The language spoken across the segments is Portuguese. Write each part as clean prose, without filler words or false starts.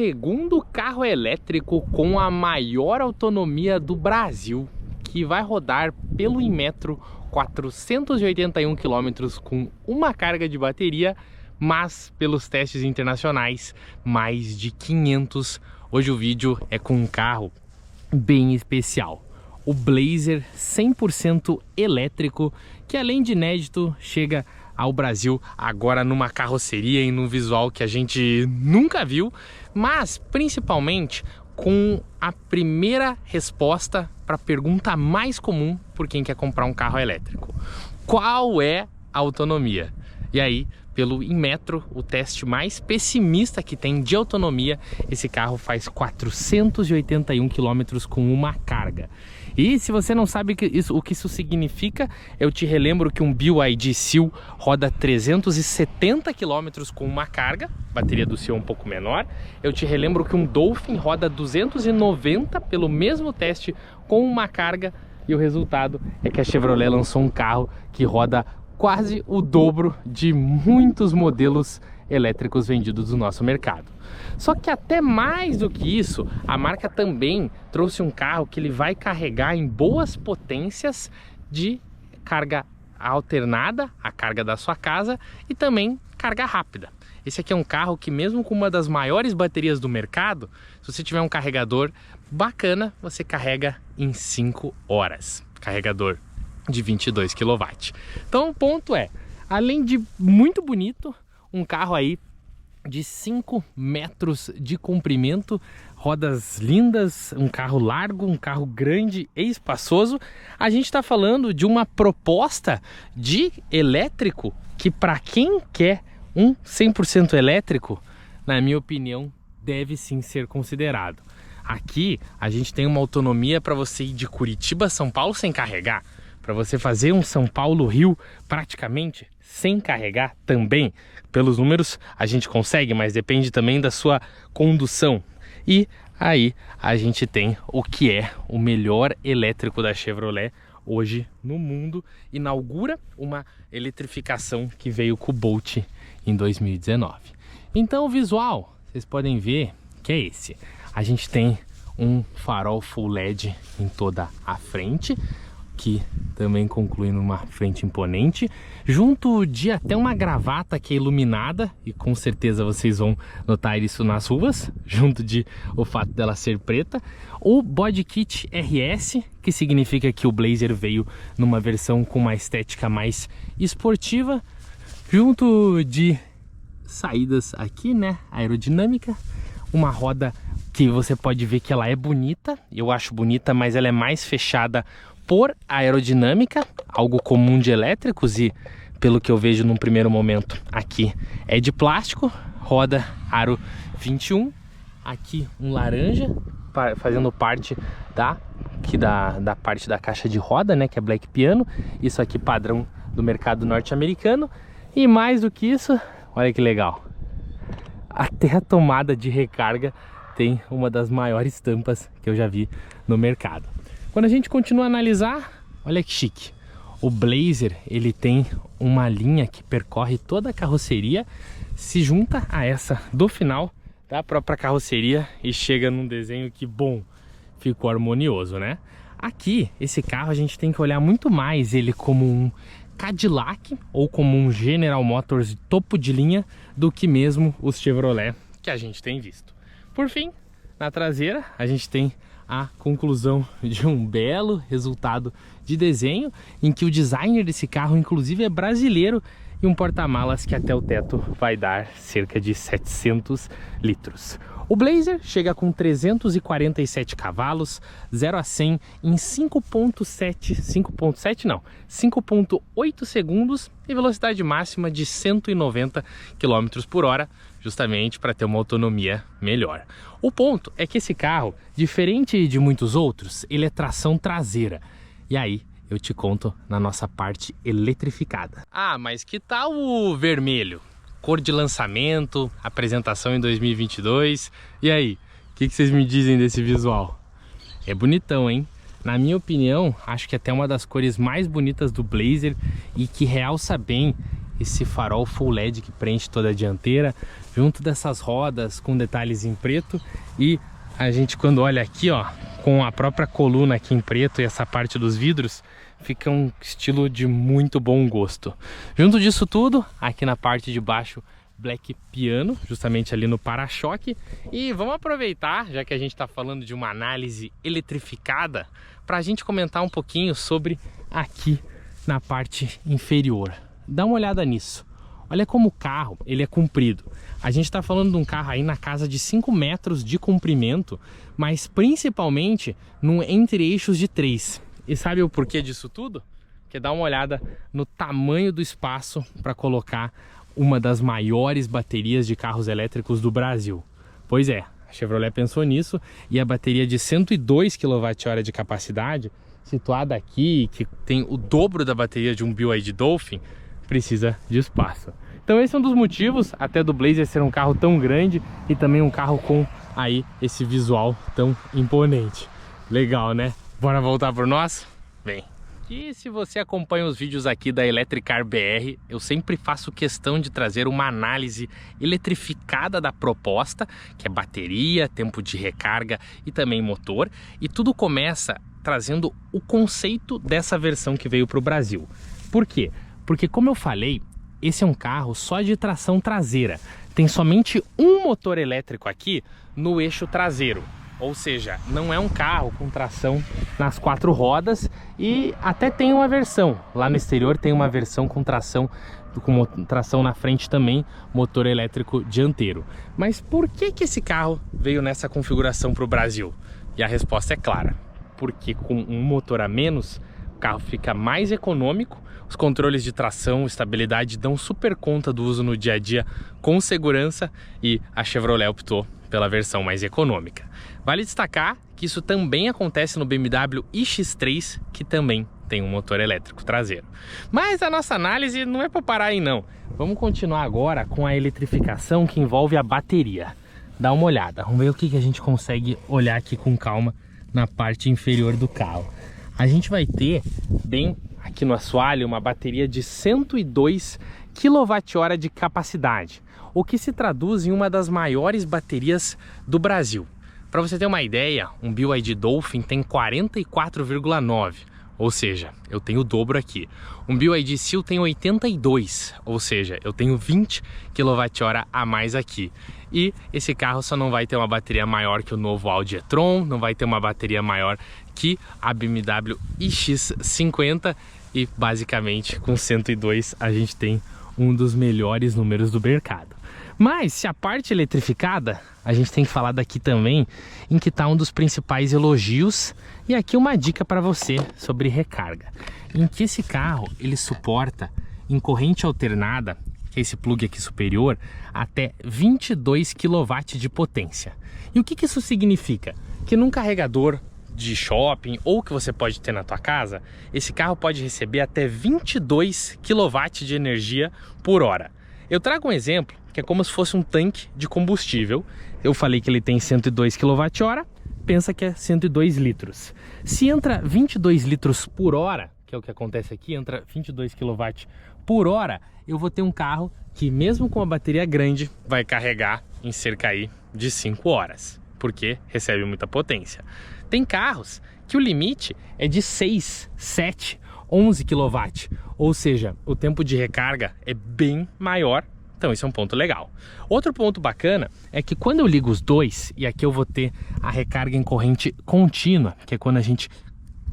segundo carro elétrico com a maior autonomia do Brasil, que vai rodar pelo Inmetro 481 km com uma carga de bateria, mas pelos testes internacionais mais de 500. Hoje o vídeo é com um carro bem especial, o Blazer 100% elétrico, que além de inédito chega ao Brasil agora numa carroceria e num visual que a gente nunca viu, mas principalmente com a primeira resposta para a pergunta mais comum por quem quer comprar um carro elétrico: qual é a autonomia? E aí, pelo Inmetro, o teste mais pessimista que tem de autonomia, esse carro faz 481 km com uma carga. E se você não sabe o que isso significa, eu te relembro que um BYD Seal roda 370 km com uma carga, a bateria do Seal é um pouco menor. Eu te relembro que um Dolphin roda 290 pelo mesmo teste com uma carga, e o resultado é que a Chevrolet lançou um carro que roda quase o dobro de muitos modelos elétricos vendidos no nosso mercado. Só que até mais do que isso, a marca também trouxe um carro que ele vai carregar em boas potências de carga alternada, a carga da sua casa, e também carga rápida. Esse aqui é um carro que, mesmo com uma das maiores baterias do mercado, se você tiver um carregador bacana, você carrega em 5 horas. Carregador de 22 kW. Então o ponto é, além de muito bonito, um carro aí de 5 metros de comprimento, rodas lindas, um carro largo, um carro grande e espaçoso. A gente está falando de uma proposta de elétrico que, para quem quer um 100% elétrico, na minha opinião, deve sim ser considerado. Aqui a gente tem uma autonomia para você ir de Curitiba a São Paulo sem carregar, para você fazer um São Paulo-Rio praticamente sem carregar também. Pelos números a gente consegue, mas depende também da sua condução. E aí a gente tem o que é o melhor elétrico da Chevrolet hoje no mundo. Inaugura uma eletrificação que veio com o Bolt em 2019. Então o visual, vocês podem ver que é esse. A gente tem um farol full LED em toda a frente, que também conclui numa frente imponente, junto de até uma gravata que é iluminada, e com certeza vocês vão notar isso nas ruas, junto de o fato dela ser preta. O Body Kit RS, que significa que o Blazer veio numa versão com uma estética mais esportiva, junto de saídas aqui, né, aerodinâmica, uma roda que você pode ver que ela é bonita, eu acho bonita, mas ela é mais fechada por aerodinâmica, algo comum de elétricos, e pelo que eu vejo num primeiro momento aqui é de plástico. Roda aro 21, aqui um laranja fazendo parte da parte da caixa de roda, né, que é Black Piano, isso aqui padrão do mercado norte-americano. E mais do que isso, olha que legal, até a tomada de recarga tem uma das maiores tampas que eu já vi no mercado. Quando a gente continua a analisar, olha que chique. O Blazer, ele tem uma linha que percorre toda a carroceria, se junta a essa do final da própria carroceria e chega num desenho que, bom, ficou harmonioso, né? Aqui, esse carro a gente tem que olhar muito mais ele como um Cadillac ou como um General Motors de topo de linha do que mesmo os Chevrolet que a gente tem visto. Por fim, na traseira, a gente tem a conclusão de um belo resultado de desenho, em que o designer desse carro inclusive é brasileiro, e um porta-malas que até o teto vai dar cerca de 700 litros. O Blazer chega com 347 cavalos, 0 a 100 em 5.8 segundos e velocidade máxima de 190 km por hora, justamente para ter uma autonomia melhor. O ponto é que esse carro, diferente de muitos outros, ele é tração traseira. E aí eu te conto na nossa parte eletrificada. Ah, mas que tal o vermelho? Cor de lançamento, apresentação em 2022. E aí, o que vocês me dizem desse visual? É bonitão, hein? Na minha opinião, acho que até uma das cores mais bonitas do Blazer e que realça bem esse farol full LED que preenche toda a dianteira, junto dessas rodas com detalhes em preto. E a gente, quando olha aqui, ó, com a própria coluna aqui em preto e essa parte dos vidros, fica um estilo de muito bom gosto. Junto disso tudo, aqui na parte de baixo, Black Piano, justamente ali no para-choque. E vamos aproveitar, já que a gente está falando de uma análise eletrificada, para a gente comentar um pouquinho sobre aqui na parte inferior. Dá uma olhada nisso. Olha como o carro ele é comprido. A gente está falando de um carro aí na casa de 5 metros de comprimento, mas principalmente no entre-eixos de 3. E sabe o porquê disso tudo? Que dá uma olhada no tamanho do espaço para colocar uma das maiores baterias de carros elétricos do Brasil. Pois é, a Chevrolet pensou nisso e a bateria de 102 kWh de capacidade, situada aqui, que tem o dobro da bateria de um BYD Dolphin, precisa de espaço. Então esse é um dos motivos até do Blazer ser um carro tão grande e também um carro com aí esse visual tão imponente. Legal, né? Bora voltar pro nosso? Vem! E se você acompanha os vídeos aqui da Electricar BR, eu sempre faço questão de trazer uma análise eletrificada da proposta, que é bateria, tempo de recarga e também motor. E tudo começa trazendo o conceito dessa versão que veio para o Brasil. Por quê? Porque, como eu falei, esse é um carro só de tração traseira. Tem somente um motor elétrico aqui no eixo traseiro. Ou seja, não é um carro com tração nas 4 rodas, e até tem uma versão. Lá no exterior tem uma versão com tração na frente também, motor elétrico dianteiro. Mas por que esse carro veio nessa configuração para o Brasil? E a resposta é clara. Porque com um motor a menos, o carro fica mais econômico, os controles de tração e estabilidade dão super conta do uso no dia a dia com segurança, e a Chevrolet optou pela versão mais econômica. Vale destacar que isso também acontece no BMW iX3, que também tem um motor elétrico traseiro. Mas a nossa análise não é para parar aí não. Vamos continuar agora com a eletrificação que envolve a bateria. Dá uma olhada, vamos ver o que a gente consegue olhar aqui com calma na parte inferior do carro. A gente vai ter bem aqui no assoalho uma bateria de 102 kWh de capacidade, o que se traduz em uma das maiores baterias do Brasil. Para você ter uma ideia, um BYD Dolphin tem 44,9, ou seja, eu tenho o dobro aqui. Um BYD Seal tem 82, ou seja, eu tenho 20 kWh a mais aqui. E esse carro só não vai ter uma bateria maior que o novo Audi e-tron, não vai ter uma bateria maior que a BMW iX50, e basicamente com 102 a gente tem um dos melhores números do mercado. Mas se a parte eletrificada, a gente tem que falar daqui também em que está um dos principais elogios, e aqui uma dica para você sobre recarga, em que esse carro ele suporta em corrente alternada, que é esse plug aqui superior, até 22 kW de potência. E o que isso significa? Que num carregador de shopping ou que você pode ter na tua casa, esse carro pode receber até 22 kW de energia por hora. Eu trago um exemplo que é como se fosse um tanque de combustível. Eu falei que ele tem 102 kWh, pensa que é 102 litros. Se entra 22 litros por hora, que é o que acontece aqui, entra 22 kW por hora, eu vou ter um carro que mesmo com a bateria grande vai carregar em cerca aí de 5 horas, porque recebe muita potência. Tem carros que o limite é de 6, 7, 11 kW, ou seja, o tempo de recarga é bem maior. Então esse é um ponto legal. Outro ponto bacana é que quando eu ligo os dois, e aqui eu vou ter a recarga em corrente contínua, que é quando a gente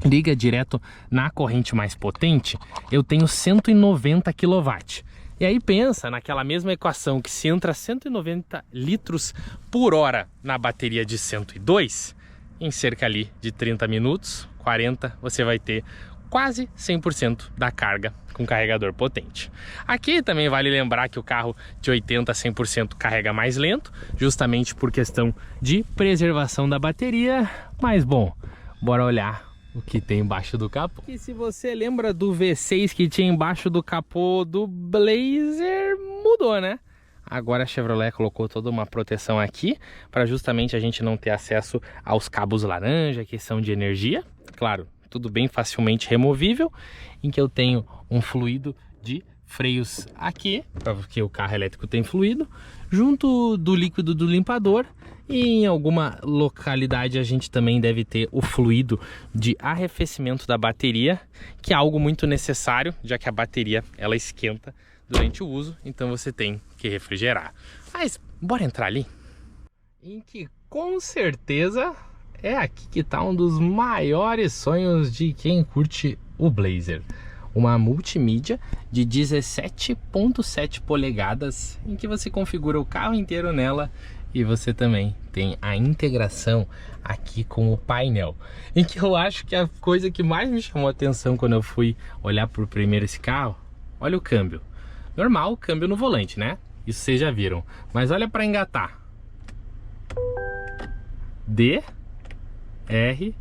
liga direto na corrente mais potente, eu tenho 190 kW. E aí pensa naquela mesma equação que se entra 190 litros por hora na bateria de 102, em cerca ali de 30 minutos, 40, você vai ter quase 100% da carga com carregador potente. Aqui também vale lembrar que o carro de 80 a 100% carrega mais lento, justamente por questão de preservação da bateria. Mas bom, bora olhar o que tem embaixo do capô. E se você lembra do V6 que tinha embaixo do capô do Blazer, mudou, né? Agora a Chevrolet colocou toda uma proteção aqui para justamente a gente não ter acesso aos cabos laranja que são de energia. Claro, tudo bem facilmente removível, em que eu tenho um fluido de freios aqui, porque o carro elétrico tem fluido, junto do líquido do limpador, e em alguma localidade a gente também deve ter o fluido de arrefecimento da bateria, que é algo muito necessário, já que a bateria ela esquenta durante o uso, então você tem que refrigerar. Mas bora entrar ali? Em que com certeza é aqui que está um dos maiores sonhos de quem curte o Blazer. Uma multimídia de 17.7 polegadas em que você configura o carro inteiro nela e você também tem a integração aqui com o painel, em que eu acho que a coisa que mais me chamou a atenção quando eu fui olhar por primeiro esse carro, olha o câmbio. Normal, câmbio no volante, né? Isso vocês já viram. Mas olha para engatar. D, R,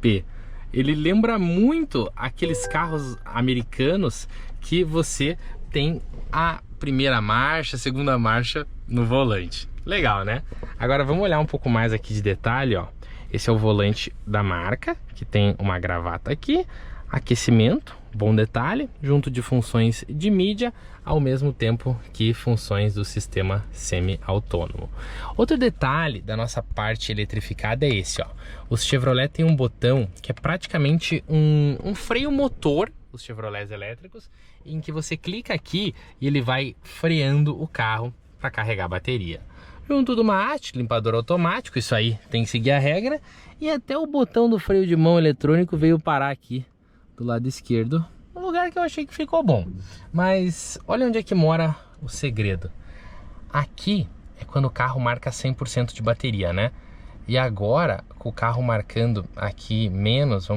P. Ele lembra muito aqueles carros americanos que você tem a primeira marcha, a segunda marcha no volante. Legal, né? Agora vamos olhar um pouco mais aqui de detalhe, ó. Esse é o volante da marca, que tem uma gravata aqui, aquecimento, bom detalhe, junto de funções de mídia, ao mesmo tempo que funções do sistema semi-autônomo. Outro detalhe da nossa parte eletrificada é esse, ó. Os Chevrolet tem um botão que é praticamente um freio motor, os Chevrolets elétricos, em que você clica aqui e ele vai freando o carro para carregar a bateria. Junto do mate, limpador automático, isso aí tem que seguir a regra, e até o botão do freio de mão eletrônico veio parar aqui do lado esquerdo, um lugar que eu achei que ficou bom. Mas olha onde é que mora o segredo. Aqui é quando o carro marca 100% de bateria, né? E agora, com o carro marcando aqui menos,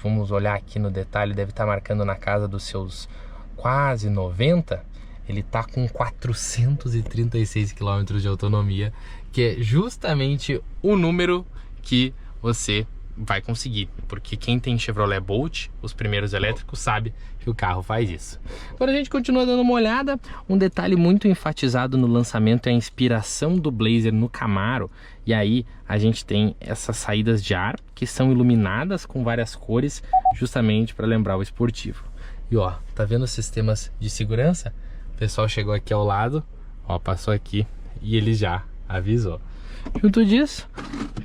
vamos olhar aqui no detalhe, deve estar marcando na casa dos seus quase 90, ele está com 436 km de autonomia, que é justamente o número que você vai conseguir, porque quem tem Chevrolet Bolt, os primeiros elétricos, sabe que o carro faz isso. Agora a gente continua dando uma olhada. Um detalhe muito enfatizado no lançamento é a inspiração do Blazer no Camaro, e aí a gente tem essas saídas de ar que são iluminadas com várias cores, justamente para lembrar o esportivo. E ó, tá vendo os sistemas de segurança? O pessoal chegou aqui ao lado, ó, passou aqui e ele já avisou. Junto disso,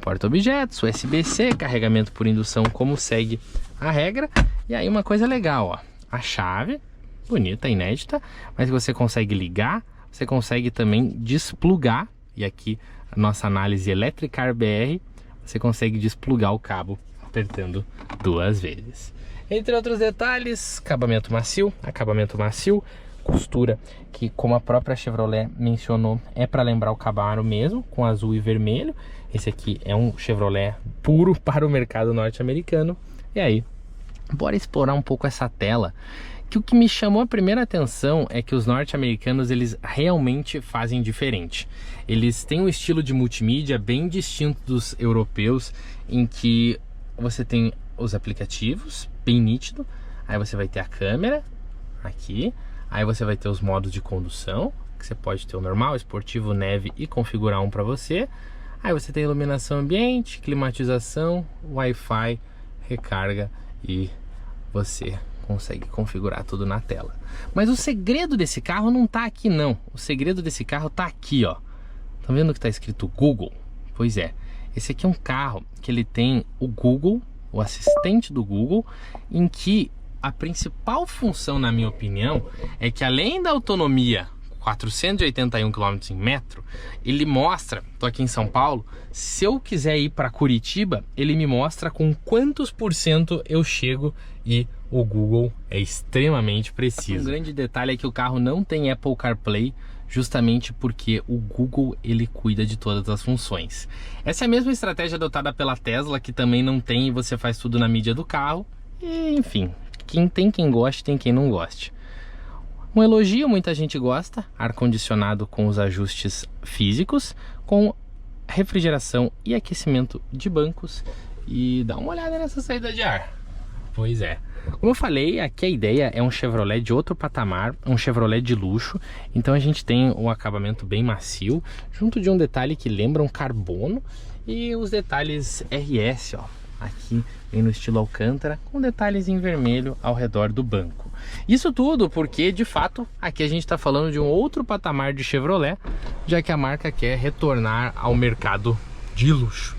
porta-objetos, USB-C, carregamento por indução, como segue a regra. E aí uma coisa legal, ó, a chave, bonita, inédita, mas você consegue ligar, você consegue também desplugar, e aqui a nossa análise Electricar BR, você consegue desplugar o cabo apertando 2 vezes. Entre outros detalhes, acabamento macio, costura que, como a própria Chevrolet mencionou, é para lembrar o Camaro mesmo, com azul e vermelho. Esse aqui é um Chevrolet puro para o mercado norte-americano. E aí, bora explorar um pouco essa tela, que o que me chamou a primeira atenção é que os norte-americanos, eles realmente fazem diferente. Eles têm um estilo de multimídia bem distinto dos europeus, em que você tem os aplicativos, bem nítido, aí você vai ter a câmera aqui, aí você vai ter os modos de condução, que você pode ter o normal, esportivo, neve e configurar um para você. Aí você tem iluminação ambiente, climatização, Wi-Fi, recarga, e você consegue configurar tudo na tela. Mas o segredo desse carro não tá aqui não, o segredo desse carro tá aqui, ó. Tá vendo que tá escrito Google? Pois é, esse aqui é um carro que ele tem o Google, o assistente do Google, em que a principal função, na minha opinião, é que além da autonomia 481 km em metro, ele mostra, tô aqui em São Paulo, se eu quiser ir para Curitiba, ele me mostra com quantos % eu chego, e o Google é extremamente preciso. Um grande detalhe é que o carro não tem Apple CarPlay, justamente porque o Google, ele cuida de todas as funções. Essa é a mesma estratégia adotada pela Tesla, que também não tem, e você faz tudo na mídia do carro. E, enfim, quem goste, tem quem não goste. Um elogio, muita gente gosta, ar-condicionado com os ajustes físicos, com refrigeração e aquecimento de bancos. E dá uma olhada nessa saída de ar. Pois é. Como eu falei, aqui a ideia é um Chevrolet de outro patamar, um Chevrolet de luxo. Então a gente tem um acabamento bem macio, junto de um detalhe que lembra um carbono, e os detalhes RS, ó. aqui vem no estilo Alcântara, com detalhes em vermelho ao redor do banco. Isso tudo porque, de fato, aqui a gente está falando de um outro patamar de Chevrolet, já que a marca quer retornar ao mercado de luxo.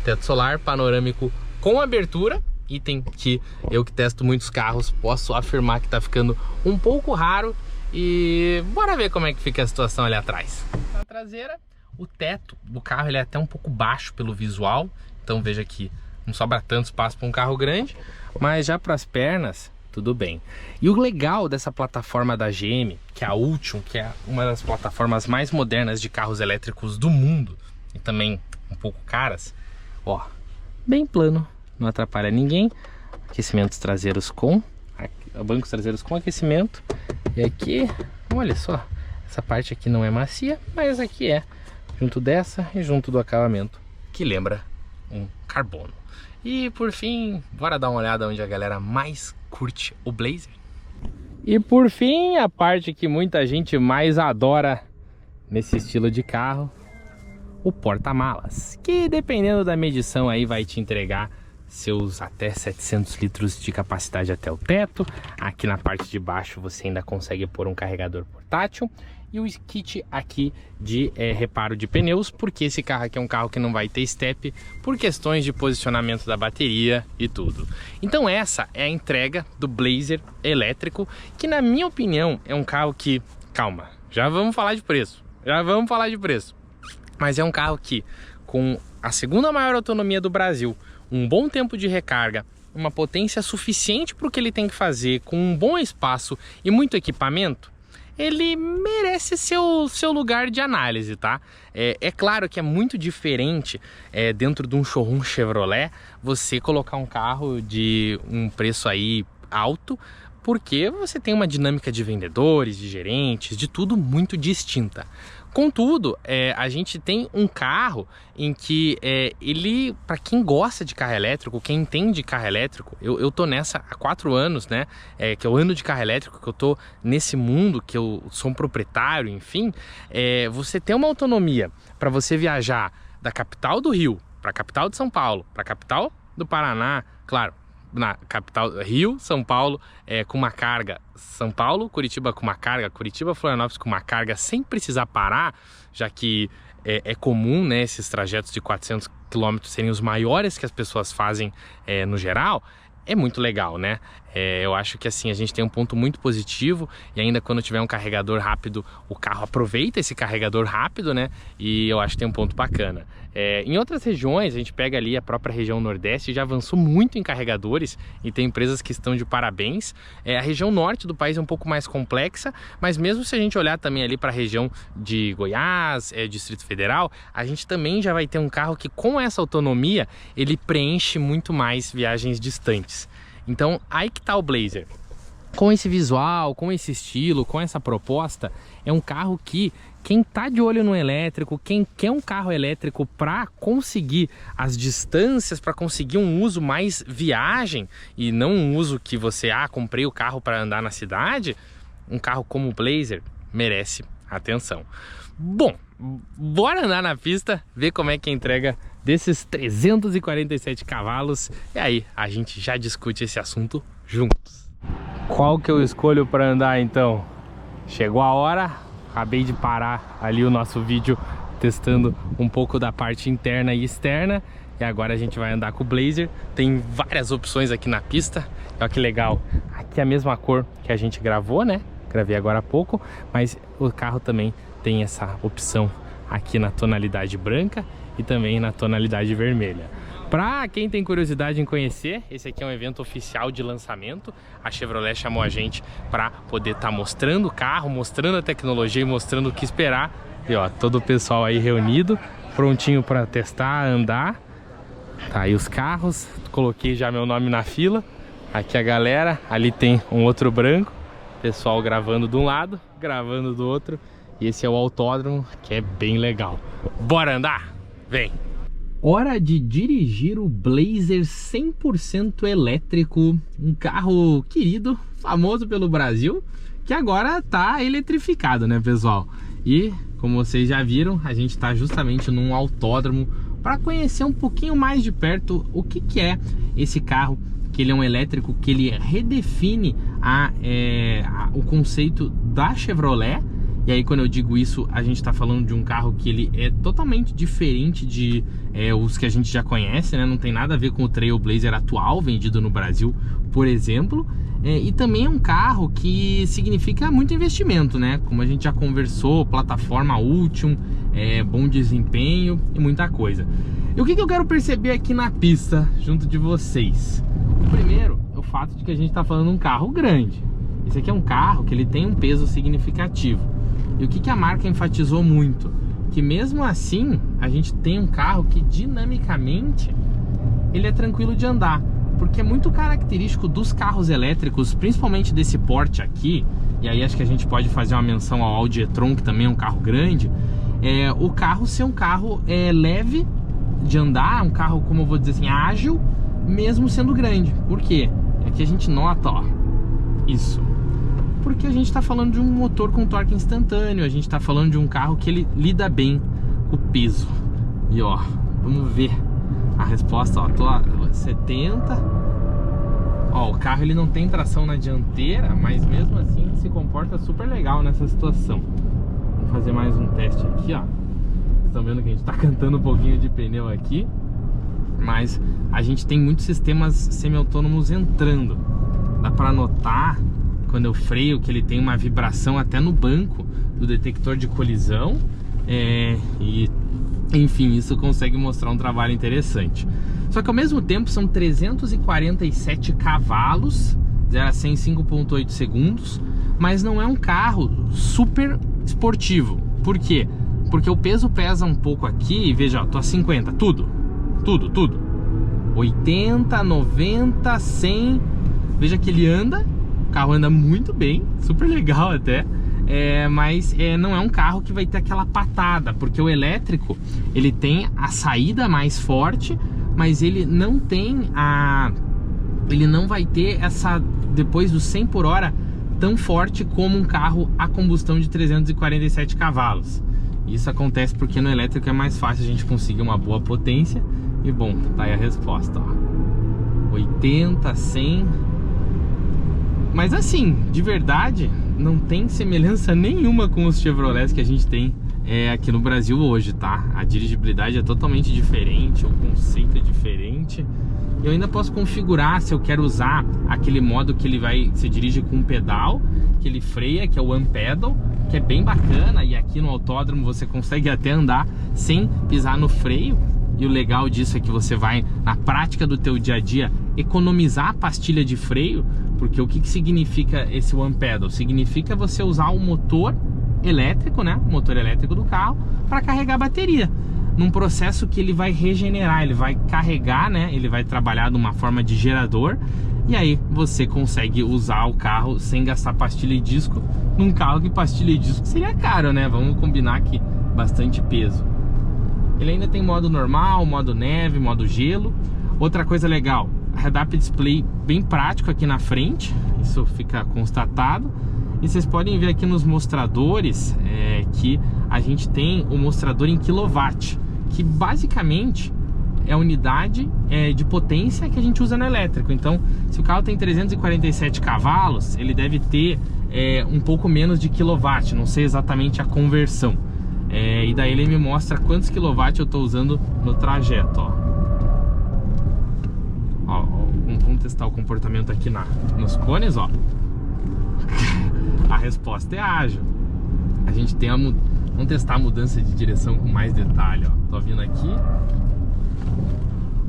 Teto solar panorâmico com abertura, item que eu que testo muitos carros posso afirmar que está ficando um pouco raro. E bora ver como é que fica a situação ali atrás. Na traseira, o teto do carro ele é até um pouco baixo pelo visual, então veja que não sobra tanto espaço para um carro grande, mas já para as pernas tudo bem. E o legal dessa plataforma da GM, que é a Ultium, que é uma das plataformas mais modernas de carros elétricos do mundo e também um pouco caras, ó, bem plano, não atrapalha ninguém. Aquecimentos traseiros com bancos traseiros com aquecimento. E aqui, olha só, essa parte aqui não é macia, mas aqui é, junto dessa e junto do acabamento, que lembra um carbono. E por fim, bora dar uma olhada onde a galera mais curte o Blazer. E por fim, a parte que muita gente mais adora nesse estilo de carro, o porta-malas, que dependendo da medição aí vai te entregar seus até 700 litros de capacidade até o teto. Aqui na parte de baixo você ainda consegue pôr um carregador portátil e o kit aqui de reparo de pneus, porque esse carro aqui é um carro que não vai ter step por questões de posicionamento da bateria e tudo. Então essa é a entrega do Blazer elétrico, que na minha opinião é um carro que, calma, já vamos falar de preço, mas é um carro que com a segunda maior autonomia do Brasil, um bom tempo de recarga, uma potência suficiente para o que ele tem que fazer, com um bom espaço e muito equipamento, ele merece seu lugar de análise, tá? É claro que é muito diferente dentro de um showroom Chevrolet você colocar um carro de um preço aí alto, porque você tem uma dinâmica de vendedores, de gerentes, de tudo muito distinta. Contudo, a gente tem um carro em que ele, para quem gosta de carro elétrico, quem entende carro elétrico, eu tô nessa há 4 anos, né? Que é o ano de carro elétrico, que eu tô nesse mundo, que eu sou um proprietário, enfim. Você tem uma autonomia para você viajar da capital do Rio para a capital de São Paulo, para a capital do Paraná, claro, na capital Rio, São Paulo, com uma carga, São Paulo, Curitiba com uma carga, Curitiba, Florianópolis com uma carga, sem precisar parar, já que é comum, né, esses trajetos de 400 km serem os maiores que as pessoas fazem no geral. É muito legal, né? Eu acho que assim, a gente tem um ponto muito positivo, e ainda quando tiver um carregador rápido, o carro aproveita esse carregador rápido, né? E eu acho que tem um ponto bacana. Em outras regiões, a gente pega ali a própria região Nordeste, já avançou muito em carregadores e tem empresas que estão de parabéns. A região Norte do país é um pouco mais complexa, mas mesmo se a gente olhar também ali para a região de Goiás, Distrito Federal, a gente também já vai ter um carro que com essa autonomia, ele preenche muito mais viagens distantes. Então aí que tá o Blazer. Com esse visual, com esse estilo, com essa proposta, é um carro que quem tá de olho no elétrico, quem quer um carro elétrico para conseguir as distâncias, para conseguir um uso mais viagem e não um uso que você, comprei o carro para andar na cidade, um carro como o Blazer merece atenção. Bom, bora andar na pista, ver como é que é a entrega desses 347 cavalos e aí a gente já discute esse assunto juntos. Qual que eu escolho para andar então? Chegou a hora, acabei de parar ali o nosso vídeo testando um pouco da parte interna e externa e agora a gente vai andar com o Blazer. Tem várias opções aqui na pista, olha que legal, aqui é a mesma cor que a gente gravou, né? Gravei agora há pouco, mas o carro também tem essa opção aqui na tonalidade branca e também na tonalidade vermelha. Para quem tem curiosidade em conhecer, esse aqui é um evento oficial de lançamento. A Chevrolet chamou a gente para poder estar mostrando o carro, mostrando a tecnologia e mostrando o que esperar. E ó, todo o pessoal aí reunido, prontinho para testar, andar. Tá aí os carros, coloquei já meu nome na fila. Aqui a galera, ali tem um outro branco, pessoal gravando de um lado, gravando do outro. E esse é o autódromo, que é bem legal. Bora andar? Vem! Hora de dirigir o Blazer 100% elétrico, um carro querido, famoso pelo Brasil, que agora está eletrificado, né, pessoal? E, como vocês já viram, a gente está justamente num autódromo para conhecer um pouquinho mais de perto o que é esse carro, que ele é um elétrico, que ele redefine o conceito da Chevrolet. E aí, quando eu digo isso, a gente está falando de um carro que ele é totalmente diferente de os que a gente já conhece, né? Não tem nada a ver com o Trailblazer atual vendido no Brasil, por exemplo. E também é um carro que significa muito investimento, né? Como a gente já conversou, plataforma Ultium, bom desempenho e muita coisa. E o que eu quero perceber aqui na pista, junto de vocês? O primeiro é o fato de que a gente está falando de um carro grande. Esse aqui é um carro que ele tem um peso significativo. E o que a marca enfatizou muito? Que mesmo assim, a gente tem um carro que dinamicamente ele é tranquilo de andar. Porque é muito característico dos carros elétricos, principalmente desse porte aqui. E aí acho que a gente pode fazer uma menção ao Audi e-tron, que também é um carro grande. O carro ser um carro leve de andar, um carro, como eu vou dizer assim, ágil, mesmo sendo grande. Por quê? Aqui a gente nota, ó, isso. Porque a gente está falando de um motor com torque instantâneo, a gente está falando de um carro que ele lida bem com o peso. E ó, vamos ver a resposta, ó, tô a 70. Ó, o carro ele não tem tração na dianteira, mas mesmo assim se comporta super legal nessa situação. Vamos fazer mais um teste aqui, ó. Vocês estão vendo que a gente está cantando um pouquinho de pneu aqui, mas a gente tem muitos sistemas semi-autônomos entrando. Dá para notar quando eu freio que ele tem uma vibração até no banco do detector de colisão, e enfim, isso consegue mostrar um trabalho interessante. Só que ao mesmo tempo são 347 cavalos, 0 a 100 em 5.8 segundos, mas não é um carro super esportivo. Por quê? Porque o peso pesa um pouco aqui, e veja, ó, tô a 50, tudo, 80, 90, 100, veja que ele anda. O carro anda muito bem, super legal até, mas não é um carro que vai ter aquela patada, porque o elétrico ele tem a saída mais forte, mas ele não tem ele não vai ter essa, depois dos 100 por hora, tão forte como um carro a combustão de 347 cavalos. Isso acontece porque no elétrico é mais fácil a gente conseguir uma boa potência. E bom, tá aí a resposta, ó. 80, 100... Mas assim, de verdade, não tem semelhança nenhuma com os Chevrolets que a gente tem aqui no Brasil hoje, tá? A dirigibilidade é totalmente diferente, o conceito é diferente. Eu ainda posso configurar se eu quero usar aquele modo que ele se dirige com um pedal, que ele freia, que é o One Pedal, que é bem bacana. E aqui no autódromo você consegue até andar sem pisar no freio. E o legal disso é que você vai, na prática do teu dia a dia, economizar a pastilha de freio. Porque o que significa esse One Pedal? Significa você usar o motor elétrico, né? O motor elétrico do carro para carregar a bateria. Num processo que ele vai regenerar, ele vai carregar, né? Ele vai trabalhar de uma forma de gerador. E aí você consegue usar o carro sem gastar pastilha e disco. Num carro que pastilha e disco seria caro, né? Vamos combinar aqui, bastante peso. Ele ainda tem modo normal, modo neve, modo gelo. Outra coisa legal, head-up display bem prático aqui na frente, isso fica constatado. E vocês podem ver aqui nos mostradores que a gente tem o mostrador em quilowatt, que basicamente é a unidade de potência que a gente usa no elétrico. Então, se o carro tem 347 cavalos, ele deve ter um pouco menos de quilowatt, não sei exatamente a conversão. E daí ele me mostra quantos quilowatts eu estou usando no trajeto, ó. Vamos testar o comportamento aqui nos cones, ó. A resposta é ágil. A gente tem vamos testar a mudança de direção com mais detalhe, ó. Tô vindo aqui.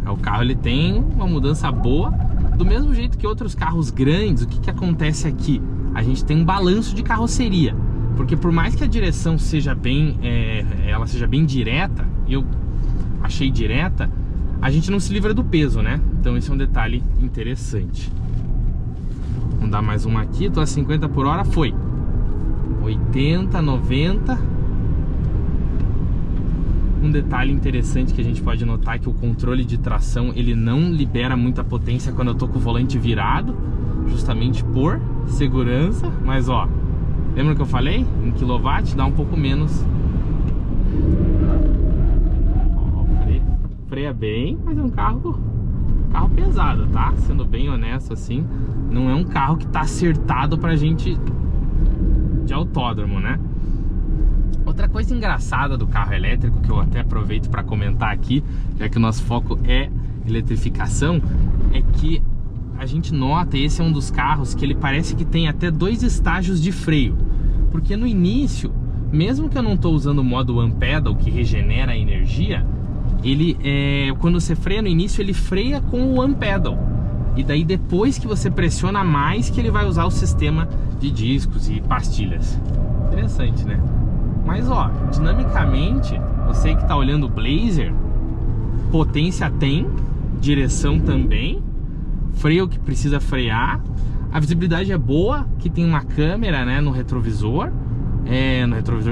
O carro ele tem uma mudança boa. Do mesmo jeito que outros carros grandes, o que acontece aqui? A gente tem um balanço de carroceria. Porque por mais que a direção seja ela seja bem direta, eu achei direta, a gente não se livra do peso, né? Então esse é um detalhe interessante. Vamos dar mais uma aqui, tô a 50 por hora, foi 80, 90. Um detalhe interessante que a gente pode notar é que o controle de tração, ele não libera muita potência quando eu tô com o volante virado, justamente por segurança. Mas ó, lembra que eu falei? Em quilowatt dá um pouco menos. Ó, freia bem, mas é um carro pesado, tá? Sendo bem honesto assim, não é um carro que tá acertado pra gente de autódromo, né? Outra coisa engraçada do carro elétrico, que eu até aproveito para comentar aqui, já que o nosso foco é eletrificação, é que a gente nota, esse é um dos carros que ele parece que tem até 2 estágios de freio. Porque no início, mesmo que eu não estou usando o modo One Pedal, que regenera a energia, ele quando você freia no início, ele freia com o One Pedal. E daí depois que você pressiona mais, que ele vai usar o sistema de discos e pastilhas. Interessante, né? Mas ó, dinamicamente, você que tá olhando o Blazer, potência tem, direção também, freio que precisa frear, a visibilidade é boa, que tem uma câmera, né, no retrovisor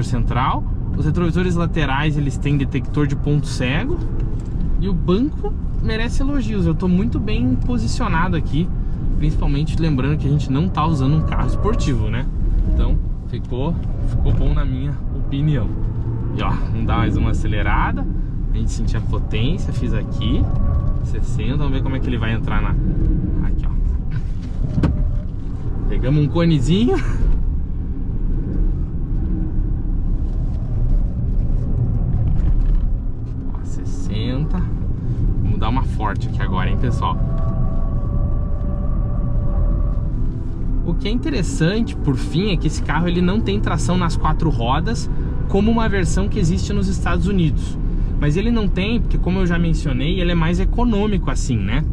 central, os retrovisores laterais eles têm detector de ponto cego e o banco merece elogios. Eu tô muito bem posicionado aqui, principalmente lembrando que a gente não tá usando um carro esportivo, né? Então ficou bom na minha opinião. E ó, vamos dar mais uma acelerada, a gente sentir a potência, fiz aqui 60, vamos ver como é que ele vai entrar aqui, ó. Pegamos um conezinho. Ó, 60. Vamos dar uma forte aqui agora, hein, pessoal. O que é interessante, por fim, é que esse carro ele não tem tração nas 4 rodas, como uma versão que existe nos Estados Unidos. Mas ele não tem, porque como eu já mencionei, ele é mais econômico assim, né?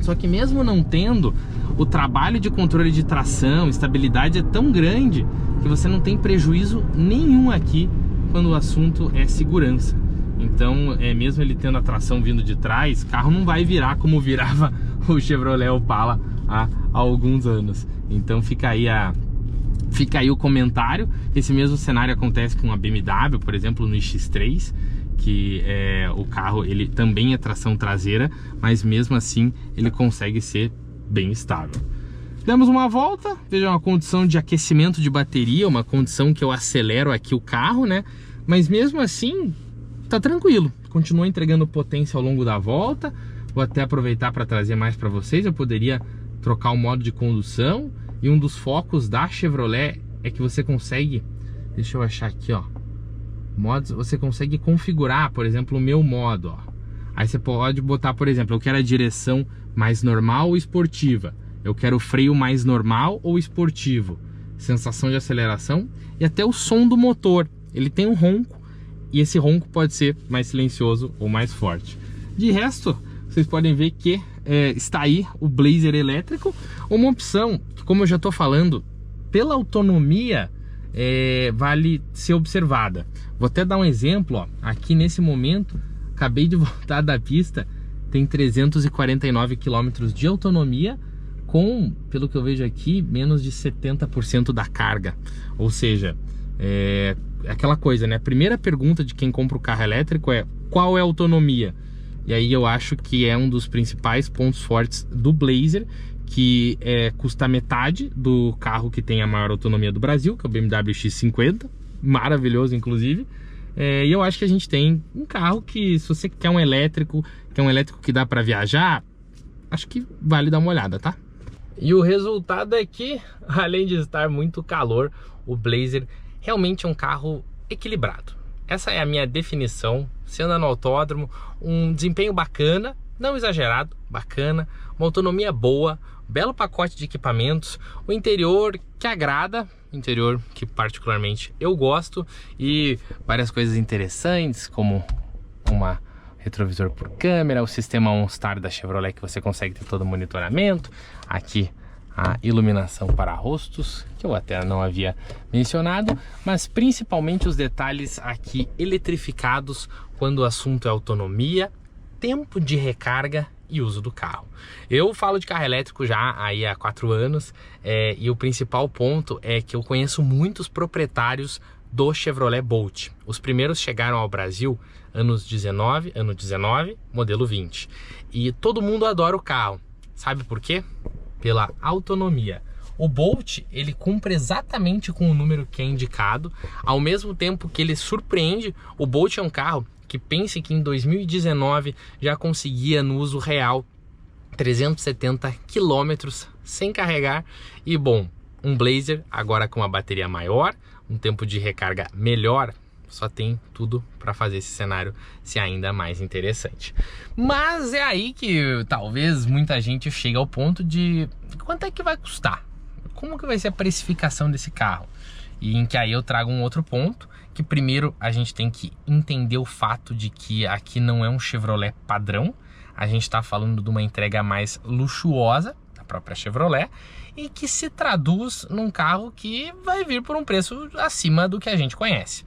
Só que mesmo não tendo, o trabalho de controle de tração, estabilidade é tão grande que você não tem prejuízo nenhum aqui quando o assunto é segurança. Então, mesmo ele tendo a tração vindo de trás, o carro não vai virar como virava o Chevrolet Opala há alguns anos. Então fica aí o comentário. Esse mesmo cenário acontece com a BMW, por exemplo, no X3, que o carro ele também é tração traseira, mas mesmo assim ele consegue ser bem estável. Damos uma volta, veja, uma condição de aquecimento de bateria, uma condição que eu acelero aqui o carro, né? Mas mesmo assim tá tranquilo, continua entregando potência ao longo da volta. Vou até aproveitar para trazer mais para vocês. Eu poderia trocar o modo de condução, e um dos focos da Chevrolet é que você consegue, deixa eu achar aqui, ó, modos, você consegue configurar, por exemplo, o meu modo, ó. Aí você pode botar, por exemplo, eu quero a direção mais normal ou esportiva, eu quero o freio mais normal ou esportivo, sensação de aceleração e até o som do motor. Ele tem um ronco, e esse ronco pode ser mais silencioso ou mais forte. De resto, vocês podem ver que está aí o Blazer elétrico, uma opção que, como eu já estou falando, pela autonomia vale ser observada. Vou até dar um exemplo, ó. Aqui nesse momento, acabei de voltar da pista, tem 349 km de autonomia, com, pelo que eu vejo aqui, menos de 70% da carga. Ou seja, aquela coisa, né? A primeira pergunta de quem compra o carro elétrico é: qual é a autonomia? E aí eu acho que é um dos principais pontos fortes do Blazer, que custa metade do carro que tem a maior autonomia do Brasil, que é o BMW X50, maravilhoso inclusive. E eu acho que a gente tem um carro que, se você quer um elétrico, que dá para viajar, acho que vale dar uma olhada, tá? E o resultado é que, além de estar muito calor, o Blazer realmente é um carro equilibrado. Essa é a minha definição. Você anda no autódromo, um desempenho bacana, não exagerado, bacana, uma autonomia boa, belo pacote de equipamentos, o interior que agrada, interior que particularmente eu gosto, e várias coisas interessantes, como uma retrovisor por câmera, o sistema OnStar da Chevrolet, que você consegue ter todo o monitoramento, aqui a iluminação para rostos, que eu até não havia mencionado, mas principalmente os detalhes aqui eletrificados quando o assunto é autonomia, tempo de recarga e uso do carro. Eu falo de carro elétrico já aí há 4 anos, e o principal ponto é que eu conheço muitos proprietários do Chevrolet Bolt. Os primeiros chegaram ao Brasil ano 19, modelo 20. E todo mundo adora o carro. Sabe por quê? Pela autonomia. O Bolt, ele cumpre exatamente com o número que é indicado, ao mesmo tempo que ele surpreende. O Bolt é um carro que pense que em 2019 já conseguia no uso real 370 quilômetros sem carregar. E bom, um Blazer agora com uma bateria maior, um tempo de recarga melhor, só tem tudo para fazer esse cenário ser ainda mais interessante. Mas é aí que talvez muita gente chegue ao ponto de quanto é que vai custar? Como que vai ser a precificação desse carro? E em que aí eu trago um outro ponto, que primeiro a gente tem que entender o fato de que aqui não é um Chevrolet padrão, a gente está falando de uma entrega mais luxuosa da própria Chevrolet e que se traduz num carro que vai vir por um preço acima do que a gente conhece.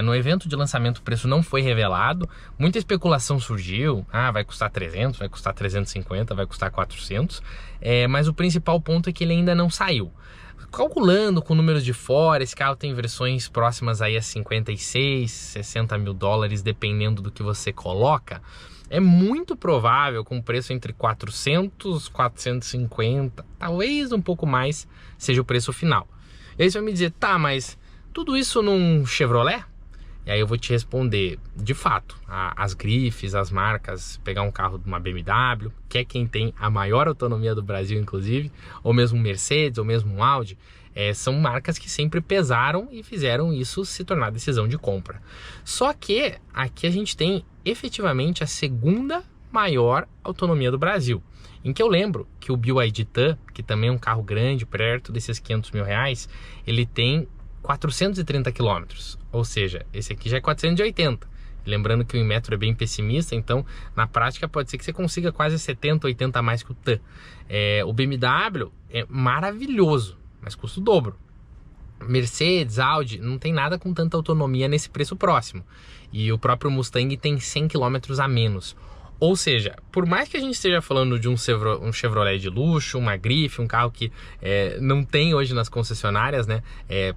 No evento de lançamento o preço não foi revelado, muita especulação surgiu, vai custar 300, vai custar 350, vai custar 400, mas o principal ponto é que ele ainda não saiu. Calculando com números de fora, esse carro tem versões próximas aí a 56, 60 mil dólares, dependendo do que você coloca. É muito provável, com preço entre 400, 450, talvez um pouco mais, seja o preço final. E aí você vai me dizer, tá, mas tudo isso num Chevrolet? E aí eu vou te responder, de fato, as grifes, as marcas, pegar um carro de uma BMW, que é quem tem a maior autonomia do Brasil, inclusive, ou mesmo um Mercedes, ou mesmo um Audi, são marcas que sempre pesaram e fizeram isso se tornar decisão de compra. Só que aqui a gente tem efetivamente a segunda maior autonomia do Brasil, em que eu lembro que o BYD Tan, que também é um carro grande, perto desses 500 mil reais, ele tem 430 quilômetros, ou seja, esse aqui já é 480. Lembrando que o Inmetro é bem pessimista, então na prática pode ser que você consiga quase 70, 80 a mais que o Tan. O BMW é maravilhoso, mas custa o dobro. Mercedes, Audi, não tem nada com tanta autonomia nesse preço próximo. E o próprio Mustang tem 100 km a menos. Ou seja, por mais que a gente esteja falando de um Chevrolet de luxo, uma grife, um carro que não tem hoje nas concessionárias, né?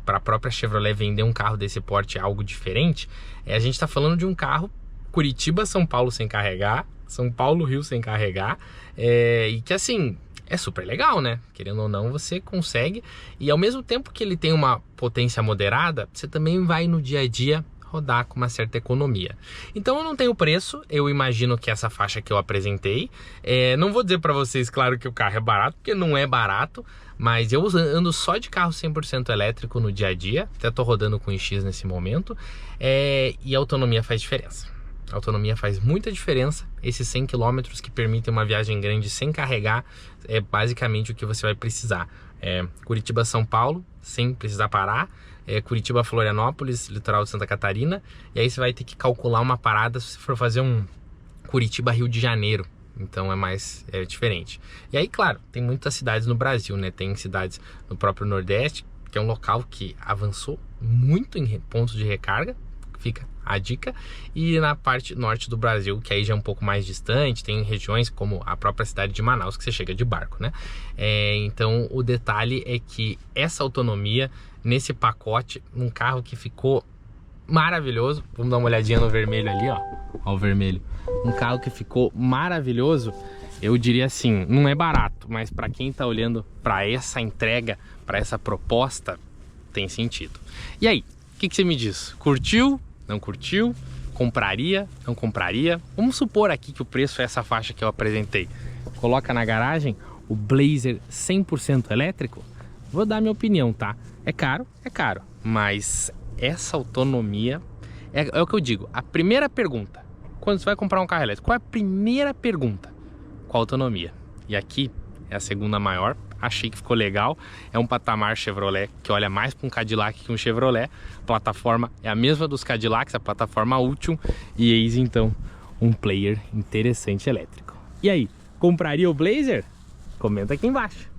Para a própria Chevrolet vender um carro desse porte é algo diferente. A gente está falando de um carro Curitiba, São Paulo sem carregar, São Paulo, Rio sem carregar, e que assim, é super legal, né? Querendo ou não, você consegue. E ao mesmo tempo que ele tem uma potência moderada, você também vai no dia a dia rodar com uma certa economia. Então eu não tenho preço, eu imagino que essa faixa que eu apresentei, não vou dizer para vocês, claro, que o carro é barato, porque não é barato, mas eu ando só de carro 100% elétrico no dia a dia, até tô rodando com X nesse momento, e a autonomia faz diferença. A autonomia faz muita diferença. Esses 100 km que permitem uma viagem grande sem carregar é basicamente o que você vai precisar. Curitiba, São Paulo, sem precisar parar. Curitiba, Florianópolis, litoral de Santa Catarina. E aí você vai ter que calcular uma parada se você for fazer um Curitiba, Rio de Janeiro. Então é diferente. E aí, claro, tem muitas cidades no Brasil, né? Tem cidades no próprio Nordeste, que é um local que avançou muito em pontos de recarga. Fica a dica. E na parte norte do Brasil, que aí já é um pouco mais distante, tem regiões como a própria cidade de Manaus, que você chega de barco, né? Então o detalhe é que essa autonomia nesse pacote, um carro que ficou maravilhoso. Vamos dar uma olhadinha no vermelho ali, ó o vermelho. Um carro que ficou maravilhoso. Eu diria assim, não é barato, mas para quem tá olhando para essa entrega, para essa proposta, tem sentido. E aí, o que você me diz? Curtiu? Não curtiu? Compraria? Não compraria? Vamos supor aqui que o preço é essa faixa que eu apresentei. Coloca na garagem o Blazer 100% elétrico? Vou dar minha opinião, tá? É caro, mas essa autonomia é o que eu digo. A primeira pergunta, quando você vai comprar um carro elétrico, qual é a primeira pergunta? Qual a autonomia? E aqui é a segunda maior. Achei que ficou legal. É um patamar Chevrolet que olha mais para um Cadillac que um Chevrolet. A plataforma é a mesma dos Cadillacs, a plataforma Ultium. E eis então um player interessante elétrico. E aí, compraria o Blazer? Comenta aqui embaixo.